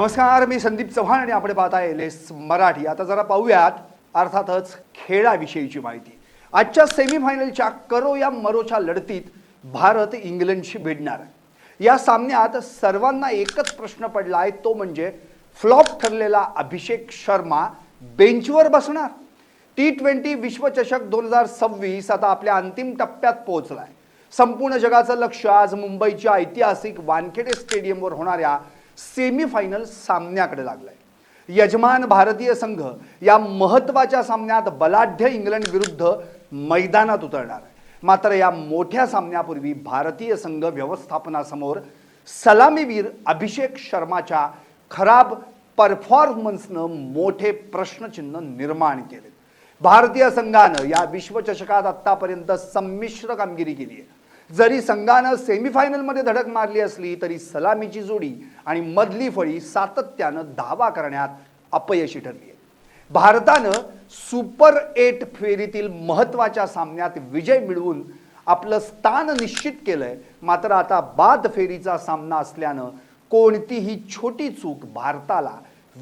नमस्कार, मी संदीप चव्हाण आणि आपण पाहताय एलएस मराठी। आता जरा पाहूयात अर्थातच खेळाविषयीची माहिती। आजच्या सेमीफायनलच्या करो या मरोच्या लढतीत भारत इंग्लंडशी भिडणार आहे। या सामन्यात सर्वांना एकच प्रश्न पडलाय, तो म्हणजे फ्लॉप ठरलेला अभिषेक शर्मा बेंचवर बसणार। T20 विश्वचषक 2026 आता आपल्या अंतिम टप्प्यात पोहोचलाय। संपूर्ण जगाचं लक्ष आज मुंबईच्या ऐतिहासिक वानखेडे स्टेडियमवर होणाऱ्या सेमीफायनल सामन्याकडे लागलाय। यजमान भारतीय संघ या महत्त्वाच्या सामन्यात बलाढ्य इंग्लंड विरुद्ध मैदानात उतरणार आहे। मात्र या मोठ्या सामन्यापूर्वी भारतीय संघ व्यवस्थापनासमोर सलामीवीर अभिषेक शर्माच्या खराब परफॉर्मन्सनं मोठे प्रश्नचिन्ह निर्माण केले। भारतीय संघानं या विश्वचषकात आतापर्यंत संमिश्र कामगिरी केली आहे। जरी संघानं सेमीफायनलमध्ये धडक मारली असली तरी सलामीची जोडी आणि मधली फळी सातत्यानं धावा करण्यात अपयशी ठरली आहे। भारतानं सुपर 8 फेरीतील महत्त्वाच्या सामन्यात विजय मिळवून आपलं स्थान निश्चित केलंय। मात्र आता बाद फेरीचा सामना असल्यानं कोणतीही छोटी चूक भारताला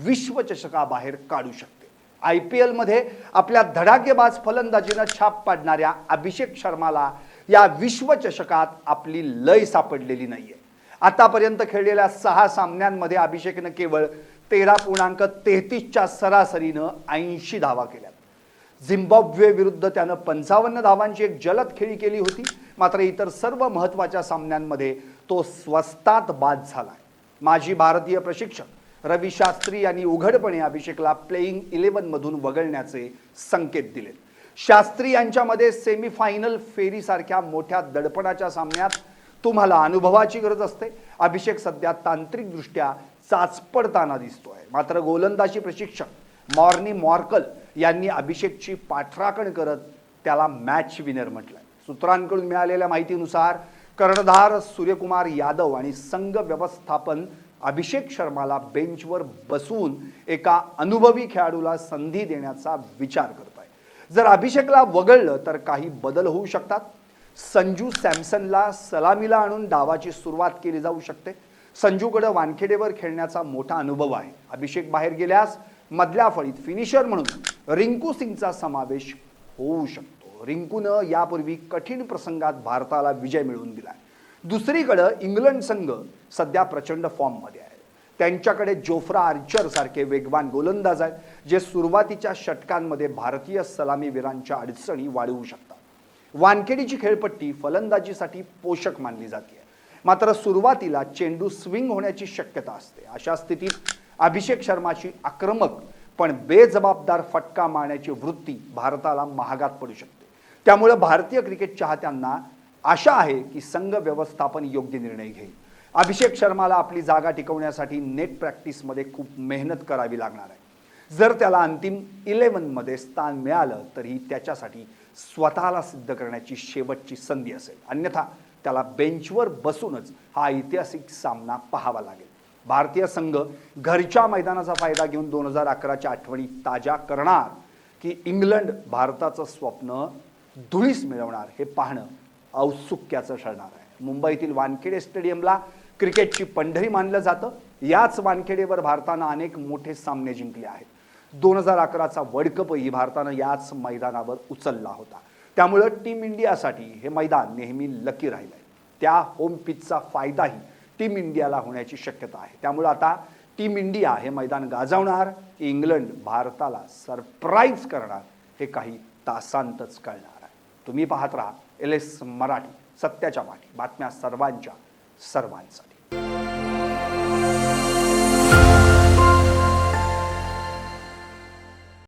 विश्वचषकाबाहेर काढू शकते। IPL मध्ये आपल्या धडाकेबाज फलंदाजीनं छाप पाडणाऱ्या अभिषेक शर्माला या विश्वचषकात आपली लय सापडलेली नाहीये। आतापर्यंत खेळलेल्या 6 सामन्यांमध्ये अभिषेकनं केवळ 13.33च्या सरासरीनं 80 धावा केल्यात। झिम्बाब्वे विरुद्ध त्यानं 55 धावांची एक जलद खेळी केली होती। मात्र इतर सर्व महत्त्वाच्या सामन्यांमध्ये तो स्वस्तात बाद झालाय। माजी भारतीय प्रशिक्षक रवी शास्त्री यांनी उघडपणे अभिषेकला प्लेइंग 11 मधून वगळण्याचे संकेत दिले। शास्त्री यांच्यामध्ये सेमीफायनल फेरीसारख्या मोठ्या दडपणाच्या सामन्यात तुम्हाला अनुभवाची गरज असते। अभिषेक सध्या तांत्रिकदृष्ट्या चाचपडताना दिसतोय। मात्र गोलंदाजी प्रशिक्षक मॉर्नी मॉर्कल यांनी अभिषेकची पाठराखण करत त्याला मॅच विनर म्हटलंय। सूत्रांकडून मिळालेल्या माहितीनुसार कर्णधार सूर्यकुमार यादव आणि संघ व्यवस्थापन अभिषेक शर्माला बेंचवर बसवून एका अनुभवी खेळाडूला संधी देण्याचा विचार करत आहे। जर अभिषेकला वगळलं तर काही बदल होऊ शकतात। संजू सॅमसनला सलामीला आणून डावाची सुरुवात केली जाऊ शकते। संजूकडे वानखेडेवर खेळण्याचा मोठा अनुभव आहे। अभिषेक बाहेर गेल्यास मधल्या फळीत फिनिशर म्हणून रिंकू सिंगचा समावेश होऊ शकतो। रिंकूनं यापूर्वी कठीण प्रसंगात भारताला विजय मिळवून दिलाय। दुसरीकडे इंग्लंड संघ सध्या प्रचंड फॉर्ममध्ये आहे। त्यांच्याकडे जोफ्रा आर्चर सारखे वेगवान गोलंदाज आहेत जे सुरुवातीच्या षटकांमध्ये भारतीय सलामीवीरांच्या अडचणी वाढवू शकतात। वानखेडेची खेळपट्टी फलंदाजीसाठी पोषक मानली जाते। मात्र सुरुवातीला चेंडू स्विंग होण्याची शक्यता असते। अशा स्थितीत अभिषेक शर्माची आक्रमक पण बेजबाबदार फटका मारण्याची वृत्ती भारताला महागात पडू शकते। त्यामुळे भारतीय क्रिकेट चाहत्यांना आशा आहे की संघ व्यवस्थापन योग्य निर्णय घेईल। अभिषेक शर्माला आपली जागा टिकवण्यासाठी नेट प्रॅक्टिसमध्ये खूप मेहनत करावी लागणार आहे। जर त्याला अंतिम 11 मध्ये स्थान मिळालं तर ही त्याच्यासाठी स्वतःला सिद्ध करण्याची शेवटची संधी असेल। अन्यथा त्याला बेंचवर बसूनच हा ऐतिहासिक सामना पाहावा लागेल। भारतीय संघ घरच्या मैदानाचा फायदा घेऊन 2011च्या आठवणी ताज्या करणार की इंग्लंड भारताचं स्वप्न धुळीस मिळवणार हे पाहणं औत्सुक्याचं ठरणार आहे। मुंबईतील वानखेडे स्टेडियमला क्रिकेटची पंढरी मानलं जातं। याच वानखेडेवर भारतानं अनेक मोठे सामने जिंकले आहेत। 2011चा वर्ल्ड कपही भारतानं याच मैदानावर उचलला होता। त्यामुळे टीम इंडियासाठी हे मैदान नेहमी लकी राहिलंय। त्या होम पिचचा फायदाही टीम इंडियाला होण्याची शक्यता आहे। त्यामुळे आता टीम इंडिया हे मैदान गाजवणार की इंग्लंड भारताला सरप्राईज करणार हे काही तासांतच कळणार आहे। तुम्ही पाहत राहा एलएस मराठी, सत्याच्या पाठी, बातम्या सर्वांच्या सर्वांसाठी।